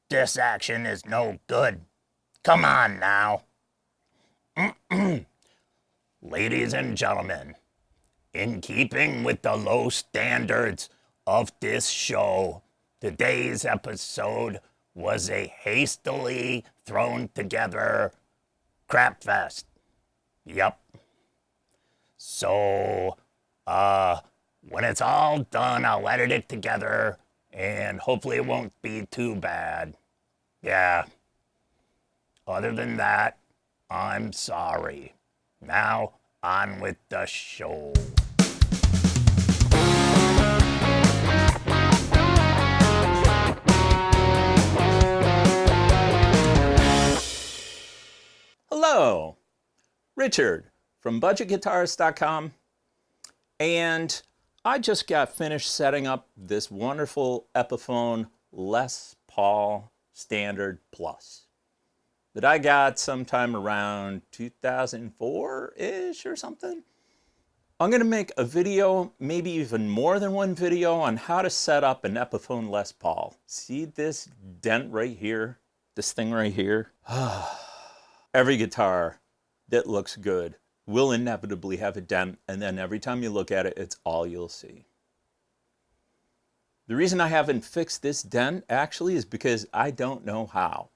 This action is no good. Come on now. Ladies and gentlemen, in keeping with the low standards of this show, today's episode was a hastily thrown together crap fest. Yep. So, when it's all done, I'll edit it together and hopefully it won't be too bad. Yeah. Other than that, I'm sorry. Now, on with the show. Hello, Richard from budgetguitarist.com, and I just got finished setting up this wonderful Epiphone Les Paul Standard Plus that I got sometime around 2004-ish or something. I'm going to make a video, maybe even more than one video, on how to set up an Epiphone Les Paul. See this dent right here? This thing right here? Every guitar that looks good will inevitably have a dent, and then every time you look at it, it's all you'll see. The reason I haven't fixed this dent actually is because I don't know how.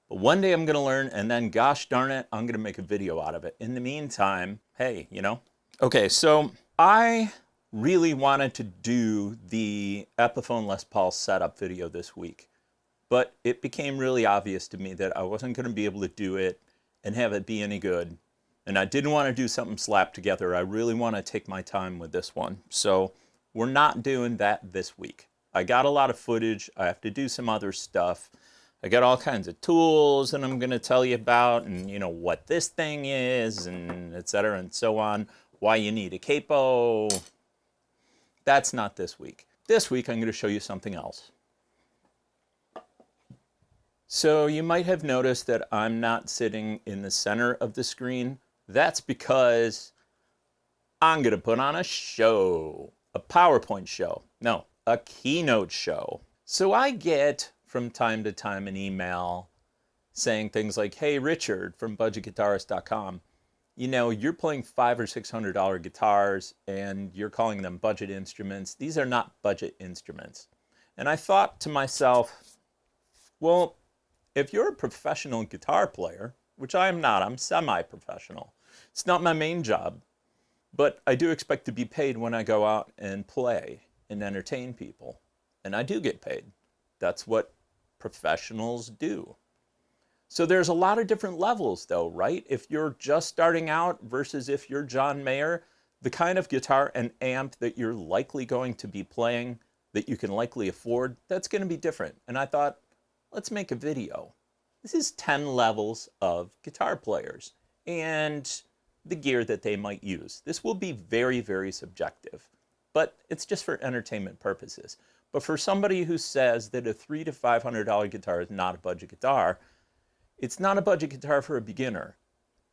But one day I'm going to learn, and then gosh darn it, I'm going to make a video out of it. In the meantime, hey, you know. Okay, so I really wanted to do the Epiphone Les Paul setup video this week, but it became really obvious to me that I wasn't going to be able to do it and have it be any good. And I didn't want to do something slapped together. I really want to take my time with this one. So we're not doing that this week. I got a lot of footage. I have to do some other stuff. I got all kinds of tools that I'm going to tell you about, and you know what this thing is, and etc. and so on. Why you need a capo. That's not this week. This week I'm going to show you something else. So you might have noticed that I'm not sitting in the center of the screen. That's because I'm going to put on a show, a PowerPoint show. No, a keynote show. So I get from time to time an email saying things like, hey, Richard from budgetguitarist.com, you know, you're playing $500 or $600 guitars and you're calling them budget instruments. These are not budget instruments. And I thought to myself, well, if you're a professional guitar player, which I am not, I'm semi-professional. It's not my main job, but I do expect to be paid when I go out and play and entertain people. And I do get paid. That's what professionals do. So there's a lot of different levels though, right? If you're just starting out versus if you're John Mayer, the kind of guitar and amp that you're likely going to be playing, that you can likely afford, that's going to be different. And I thought, let's make a video. This is 10 levels of guitar players and the gear that they might use. This will be very, very subjective, but it's just for entertainment purposes. But for somebody who says that a $300 to $500 guitar is not a budget guitar, it's not a budget guitar for a beginner.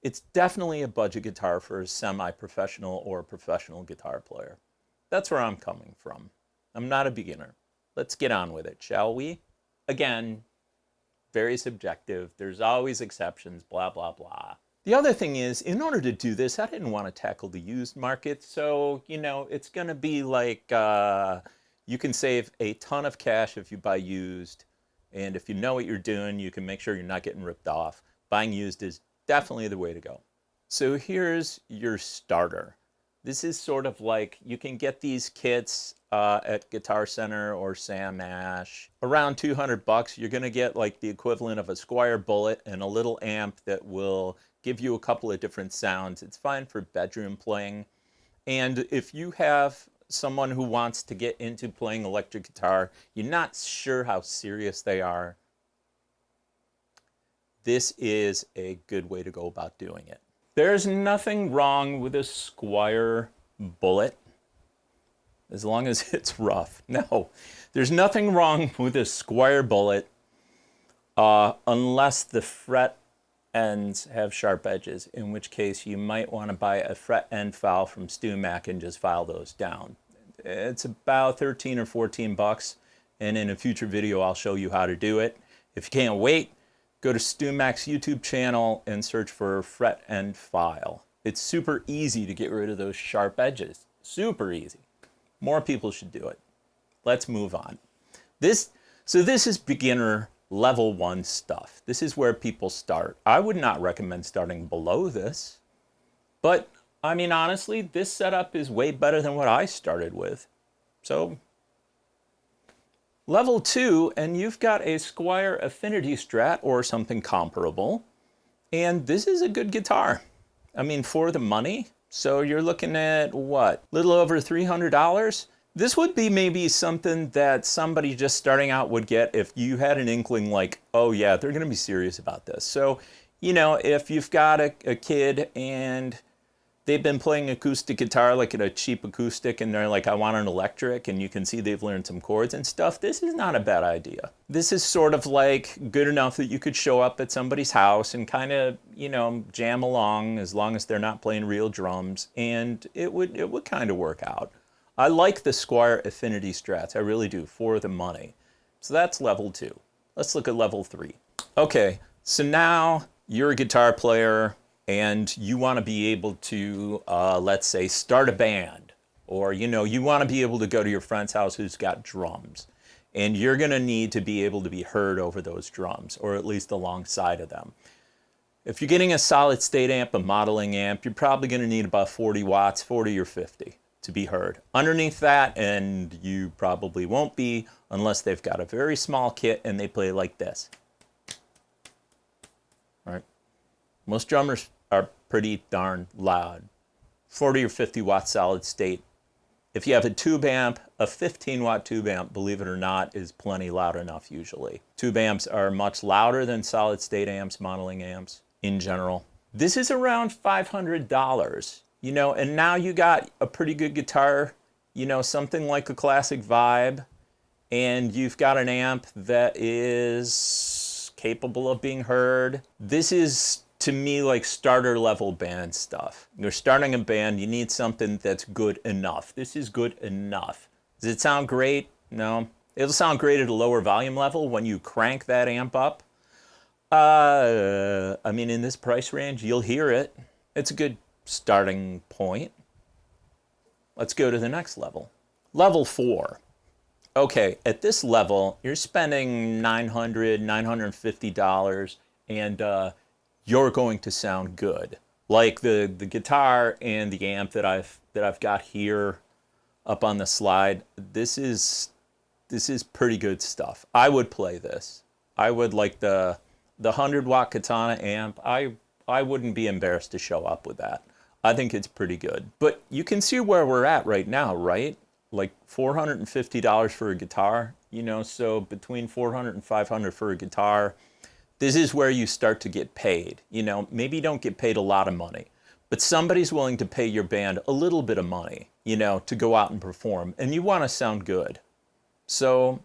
It's definitely a budget guitar for a semi-professional or professional guitar player. That's where I'm coming from. I'm not a beginner. Let's get on with it, shall we? Again, very subjective. There's always exceptions, blah, blah, blah. The other thing is, in order to do this, I didn't want to tackle the used market. So, you know, it's going to be like you can save a ton of cash if you buy used. And if you know what you're doing, you can make sure you're not getting ripped off. Buying used is definitely the way to go. So here's your starter. This is sort of like, you can get these kits at Guitar Center or Sam Ash. Around 200 bucks, you're gonna get like the equivalent of a Squier Bullet and a little amp that will give you a couple of different sounds. It's fine for bedroom playing. And if you have someone who wants to get into playing electric guitar, you're not sure how serious they are, this is a good way to go about doing it. There's nothing wrong with a Squier Bullet as long as it's rough. No, there's nothing wrong with a Squier Bullet unless the fret ends have sharp edges, in which case you might want to buy a fret end file from StewMac and just file those down. It's about 13 or 14 bucks, and in a future video I'll show you how to do it. If you can't wait, go to StuMac's YouTube channel and search for Fret End File. It's super easy to get rid of those sharp edges. Super easy. More people should do it. Let's move on. So this is beginner level 1 stuff. This is where people start. I would not recommend starting below this, but I mean, honestly, this setup is way better than what I started with. So level 2, and you've got a Squier Affinity Strat or something comparable, and this is a good guitar. I mean, for the money. So you're looking at what? A little over $300? This would be maybe something that somebody just starting out would get if you had an inkling like, oh yeah, they're going to be serious about this. So, you know, if you've got a kid and they've been playing acoustic guitar, like a cheap acoustic, and they're like, I want an electric, and you can see they've learned some chords and stuff, this is not a bad idea. This is sort of like good enough that you could show up at somebody's house and kind of, you know, jam along as long as they're not playing real drums, and it would kind of work out. I like the Squier Affinity Strats, I really do, for the money. So that's level 2. Let's look at level 3. Okay, so now you're a guitar player and you want to be able to, let's say, start a band. Or, you know, you want to be able to go to your friend's house who's got drums. And you're going to need to be able to be heard over those drums, or at least alongside of them. If you're getting a solid state amp, a modeling amp, you're probably going to need about 40 watts, 40 or 50. To be heard. Underneath that, and you probably won't be unless they've got a very small kit and they play like this. All right. Most drummers are pretty darn loud. 40 or 50 watt solid state. If you have a tube amp, a 15 watt tube amp, believe it or not, is plenty loud enough usually. Tube amps are much louder than solid state amps, modeling amps in general. This is around $500. You know, and now you got a pretty good guitar, you know, something like a classic vibe, and you've got an amp that is capable of being heard. This is, to me, like starter level band stuff. You're starting a band, you need something that's good enough. This is good enough. Does it sound great? No. It'll sound great at a lower volume level when you crank that amp up. I mean, in this price range, you'll hear it. It's a good starting point. Let's go to the next level. Level 4. Okay, at this level, you're spending $900, $950, and you're going to sound good. Like the guitar and the amp that I've got here up on the slide. This is pretty good stuff. I would play this. I would like the 100-watt Katana amp. I wouldn't be embarrassed to show up with that. I think it's pretty good. But you can see where we're at right now, right? Like $450 for a guitar, you know, so between $400 and $500 for a guitar. This is where you start to get paid. You know, maybe you don't get paid a lot of money, but somebody's willing to pay your band a little bit of money, you know, to go out and perform, and you want to sound good. So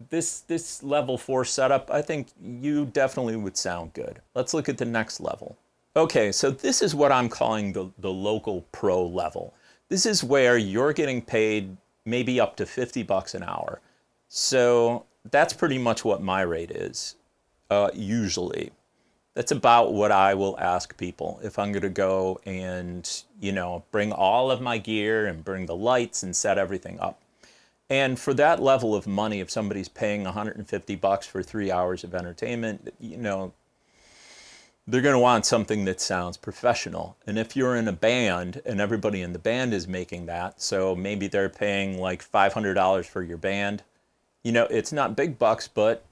this level 4 setup, I think you definitely would sound good. Let's look at the next level. Okay, so this is what I'm calling the local pro level. This is where you're getting paid maybe up to $50 an hour. So that's pretty much what my rate is, usually. That's about what I will ask people if I'm going to go and, you know, bring all of my gear and bring the lights and set everything up. And for that level of money, if somebody's paying $150 for 3 hours of entertainment, you know, they're going to want something that sounds professional. And if you're in a band and everybody in the band is making that, so maybe they're paying like $500 for your band, you know, it's not big bucks, but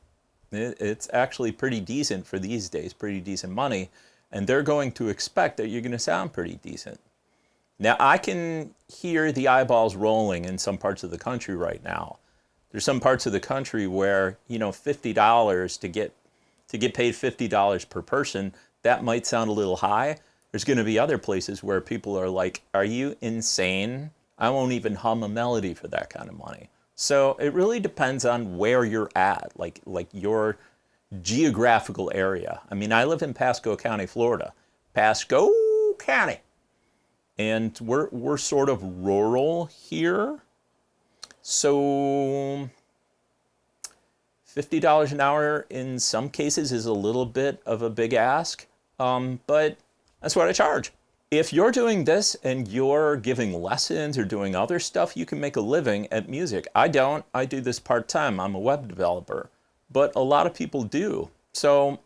it's actually pretty decent for these days, pretty decent money. And they're going to expect that you're going to sound pretty decent. Now, I can hear the eyeballs rolling in some parts of the country right now. There's some parts of the country where, you know, $50 to get paid $50 per person, that might sound a little high. There's going to be other places where people are like, are you insane? I won't even hum a melody for that kind of money. So it really depends on where you're at, like your geographical area. I mean, I live in Pasco County, Florida. Pasco County. And we're sort of rural here. So $50 an hour in some cases is a little bit of a big ask, but that's what I charge. If you're doing this and you're giving lessons or doing other stuff, you can make a living at music. I don't. I do this part-time. I'm a web developer. But a lot of people do. So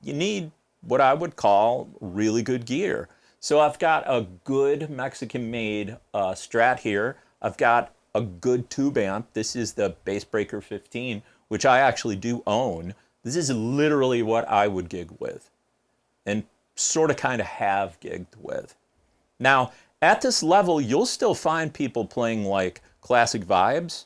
you need what I would call really good gear. So I've got a good Mexican-made Strat here. I've got a good tube amp. This is the Bassbreaker 15, which I actually do own. This is literally what I would gig with and sort of kind of have gigged with. Now, at this level, you'll still find people playing like classic vibes,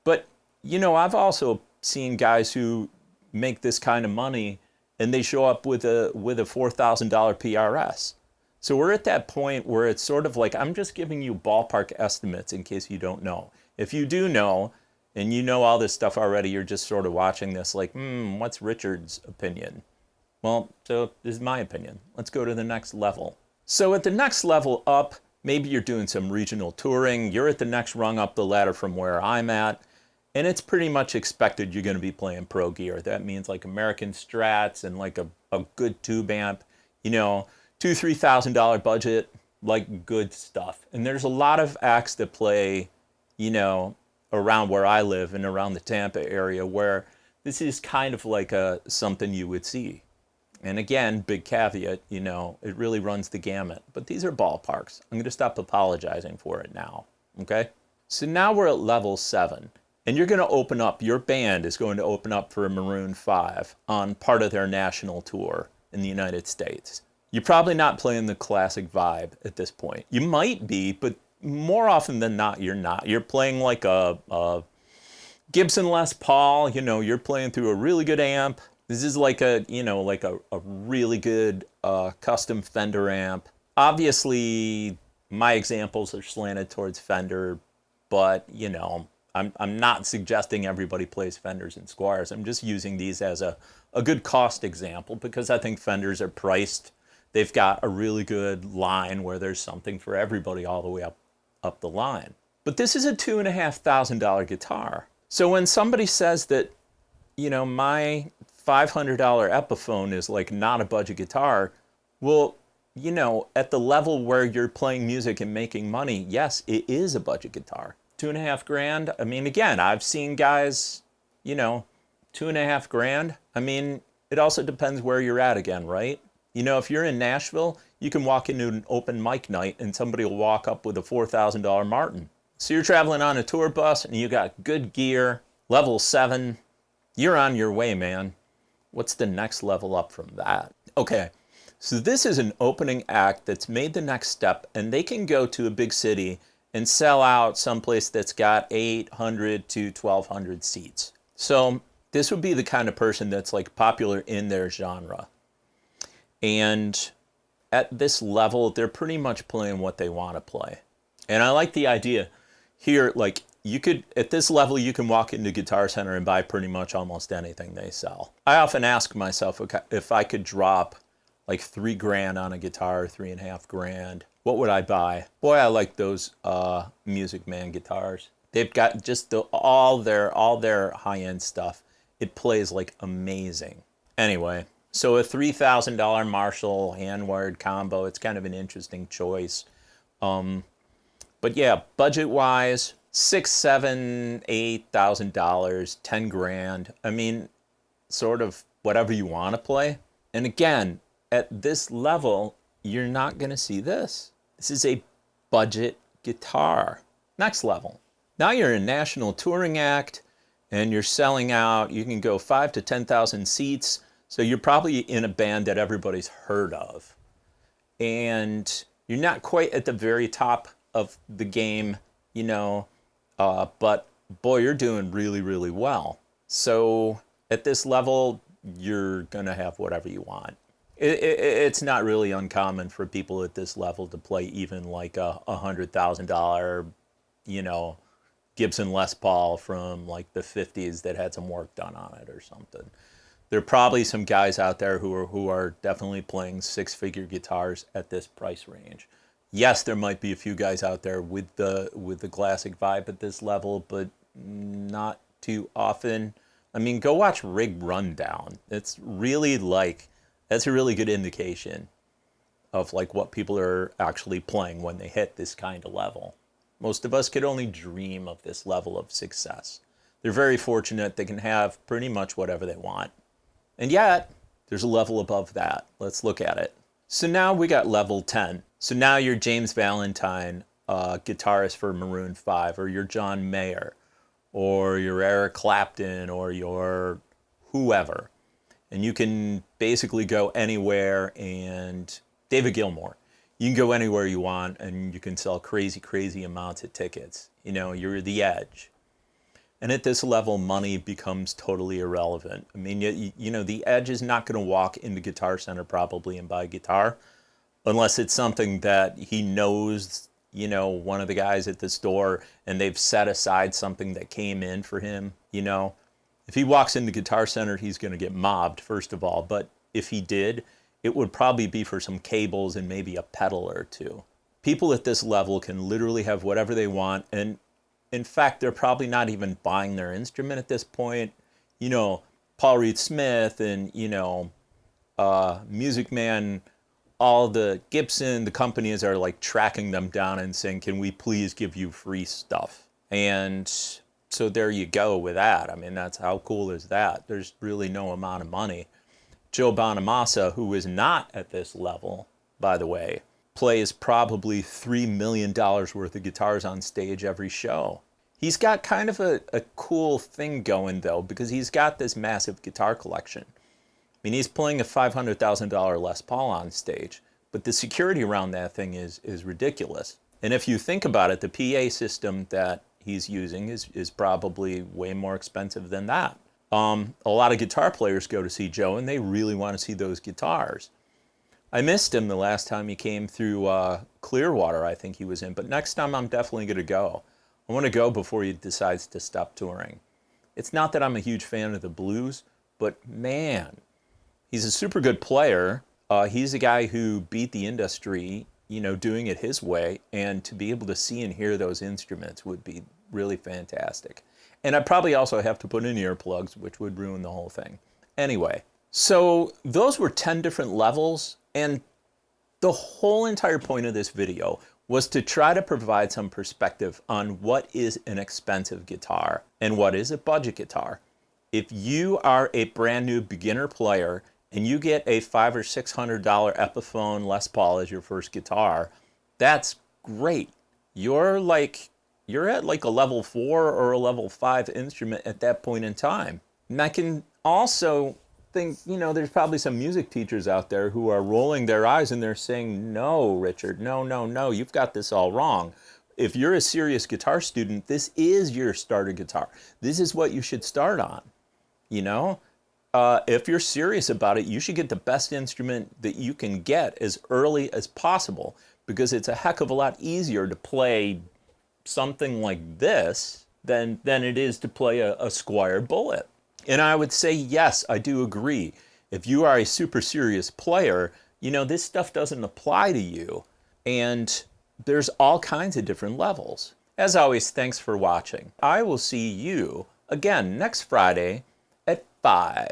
but I've also seen guys who make this kind of money and they show up with a $4,000 PRS. So we're at that point where it's sort of like, I'm just giving you ballpark estimates in case you don't know. If you do know, and you know all this stuff already, you're just sort of watching this like, what's Richard's opinion? Well, so this is my opinion. Let's go to the next level. So at the next level up, maybe you're doing some regional touring. You're at the next rung up the ladder from where I'm at. And it's pretty much expected you're going to be playing pro gear. That means like American Strats and like a good tube amp, $2,000-$3,000 budget, like good stuff. And there's a lot of acts that play, around where I live and around the Tampa area where this is kind of like something you would see. And again, big caveat, it really runs the gamut. But these are ballparks. I'm going to stop apologizing for it now, okay? So now we're at level 7. And you're going to open up, your band is going to open up for Maroon 5 on part of their national tour in the United States. You're probably not playing the classic vibe at this point. You might be, but more often than not, you're not. You're playing like a Gibson Les Paul, you're playing through a really good amp. This is like a really good custom Fender amp. Obviously, my examples are slanted towards Fender, but, I'm not suggesting everybody plays Fenders and Squiers. I'm just using these as a good cost example because I think Fenders are priced. They've got a really good line where there's something for everybody all the way up the line. But this is a $2,500 guitar. So when somebody says that, my $500 Epiphone is like not a budget guitar, well, at the level where you're playing music and making money, yes, it is a budget guitar. $2,500. I mean, again, I've seen guys, $2,500. I mean, it also depends where you're at again, right? If you're in Nashville, you can walk into an open mic night and somebody will walk up with a $4,000 Martin. So you're traveling on a tour bus and you got good gear, level 7. You're on your way, man. What's the next level up from that? Okay, so this is an opening act that's made the next step and they can go to a big city and sell out someplace that's got 800 to 1,200 seats. So this would be the kind of person that's like popular in their genre. And at this level, they're pretty much playing what they want to play. And I like the idea here, like you could, at this level, you can walk into Guitar Center and buy pretty much almost anything they sell. I often ask myself if I could drop like $3,000 on a guitar, $3,500, what would I buy? Boy, I like those Music Man guitars. They've got just all their high-end stuff. It plays like amazing. Anyway, so a $3,000 Marshall hand-wired combo, it's kind of an interesting choice. But yeah, budget-wise, $6,000, $7,000, $8,000, $10,000. I mean, sort of whatever you want to play. And again, at this level, you're not going to see this. This is a budget guitar. Next level. Now you're a national touring act and you're selling out. You can go 5,000 to 10,000 seats. So you're probably in a band that everybody's heard of. And you're not quite at the very top of the game, but boy, you're doing really, really well. So at this level, you're going to have whatever you want. It's not really uncommon for people at this level to play even like a $100,000, Gibson Les Paul from like the 50s that had some work done on it or something. There are probably some guys out there who are definitely playing six-figure guitars at this price range. Yes, there might be a few guys out there with the classic vibe at this level, but not too often. I mean, go watch Rig Rundown. It's really that's a really good indication of like what people are actually playing when they hit this kind of level. Most of us could only dream of this level of success. They're very fortunate they can have pretty much whatever they want. And yet, there's a level above that. Let's look at it. So now we got level 10. So now you're James Valentine, guitarist for Maroon 5, or you're John Mayer, or you're Eric Clapton, or you're whoever. And you can basically go anywhere, and David Gilmour. You can go anywhere you want, and you can sell crazy, crazy amounts of tickets. You know, you're the edge. And at this level, money becomes totally irrelevant. I mean, you know, the edge is not going to walk into Guitar Center probably and buy a guitar unless it's something that he knows, you know, one of the guys at the store and they've set aside something that came in for him, you know. If he walks into Guitar Center, he's going to get mobbed, first of all. But if he did, it would probably be for some cables and maybe a pedal or two. People at this level can literally have whatever they want, and in fact, they're probably not even buying their instrument at this point. You know, Paul Reed Smith and, you know, Music Man, all the Gibson, the companies are like tracking them down and saying, can we please give you free stuff? And so there you go with that. I mean, that's how cool is that? There's really no amount of money. Joe Bonamassa, who is not at this level, by the way, plays probably $3 million worth of guitars on stage every show. He's got kind of a cool thing going, though, because he's got this massive guitar collection. I mean, he's playing a $500,000 Les Paul on stage, but the security around that thing is ridiculous. And if you think about it, the PA system that he's using is probably way more expensive than that. A lot of guitar players go to see Joe, and they really want to see those guitars. I missed him the last time he came through Clearwater, I think he was in. But next time I'm definitely going to go. I want to go before he decides to stop touring. It's not that I'm a huge fan of the blues, but man, he's a super good player. He's a guy who beat the industry, you know, doing it his way. And to be able to see and hear those instruments would be really fantastic. And I'd probably also have to put in earplugs, which would ruin the whole thing. Anyway, so those were 10 different levels. And the whole entire point of this video was to try to provide some perspective on what is an expensive guitar and what is a budget guitar. If you are a brand new beginner player and you get a $500 or $600 Epiphone Les Paul as your first guitar, that's great. You're at like a level 4 or a level 5 instrument at that point in time. And I can also think, you know, there's probably some music teachers out there who are rolling their eyes and they're saying, no, Richard, no, you've got this all wrong. If you're a serious guitar student, this is your starter guitar. This is what you should start on, you know? If you're serious about it, you should get the best instrument that you can get as early as possible, because it's a heck of a lot easier to play something like this than it is to play a Squier Bullet. And I would say, yes, I do agree. If you are a super serious player, you know, this stuff doesn't apply to you. And there's all kinds of different levels. As always, thanks for watching. I will see you again next Friday at 5.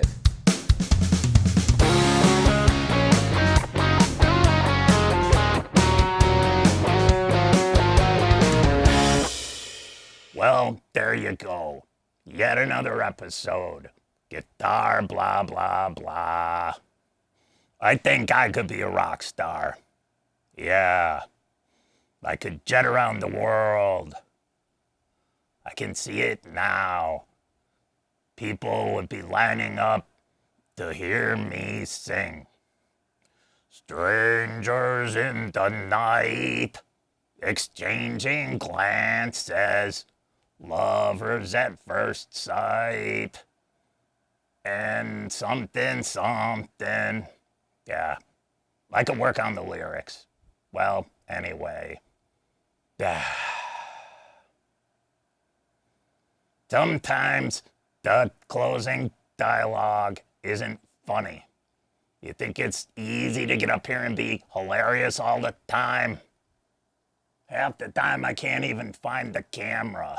Well, there you go. Yet another episode. Guitar, blah, blah, blah. I think I could be a rock star. Yeah. I could jet around the world. I can see it now. People would be lining up to hear me sing. Strangers in the night, exchanging glances. Lovers at first sight. And something. Yeah, I could work on the lyrics. Well, anyway. Sometimes the closing dialogue isn't funny. You think it's easy to get up here and be hilarious all the time? Half the time I can't even find the camera.